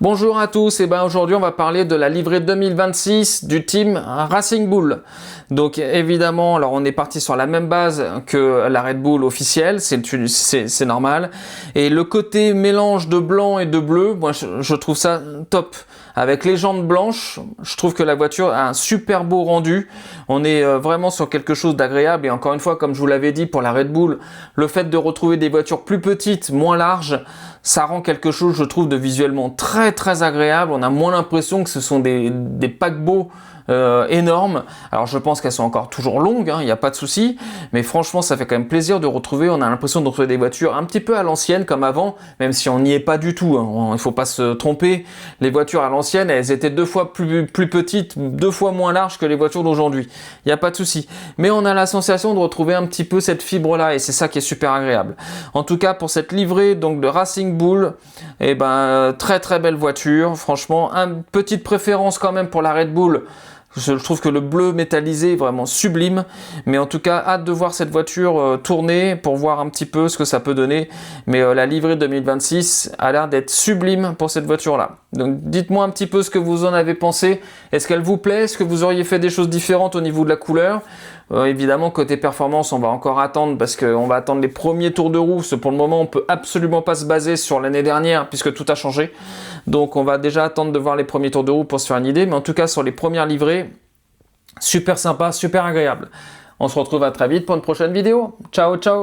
Bonjour à tous, et aujourd'hui on va parler de la livrée 2026 du team Racing Bull. Donc évidemment, alors on est parti sur la même base que la Red Bull officielle, c'est normal. Et le côté mélange de blanc et de bleu, moi je trouve ça top. Avec les jantes blanches, je trouve que la voiture a un super beau rendu. On est vraiment sur quelque chose d'agréable. Et encore une fois, comme je vous l'avais dit pour la Red Bull, le fait de retrouver des voitures plus petites, moins larges, ça rend quelque chose, je trouve, de visuellement très agréable. On a moins l'impression que ce sont des paquebots énormes. Alors je pense qu'elles sont encore toujours longues, il n'y a pas de souci, mais franchement ça fait quand même plaisir de retrouver, on a l'impression de retrouver des voitures un petit peu à l'ancienne comme avant, même si on n'y est pas du tout, il ne faut pas se tromper, les voitures à l'ancienne elles étaient 2 fois plus petites, 2 fois moins larges que les voitures d'aujourd'hui, il n'y a pas de souci, mais on a la sensation de retrouver un petit peu cette fibre là et c'est ça qui est super agréable. En tout cas pour cette livrée donc de Racing Bull, très belle voiture, franchement, une petite préférence quand même pour la Red Bull. Je trouve que le bleu métallisé est vraiment sublime, mais en tout cas hâte de voir cette voiture tourner pour voir un petit peu ce que ça peut donner, mais la livrée 2026 a l'air d'être sublime pour cette voiture là. Donc dites-moi un petit peu ce que vous en avez pensé, est-ce qu'elle vous plaît, est-ce que vous auriez fait des choses différentes au niveau de la couleur? Évidemment côté performance on va encore attendre parce qu'on va attendre les premiers tours de roue, pour le moment on peut absolument pas se baser sur l'année dernière puisque tout a changé, donc on va déjà attendre de voir les premiers tours de roue pour se faire une idée, mais en tout cas sur les premières livrées, super sympa, super agréable. On se retrouve à très vite pour une prochaine vidéo, ciao ciao.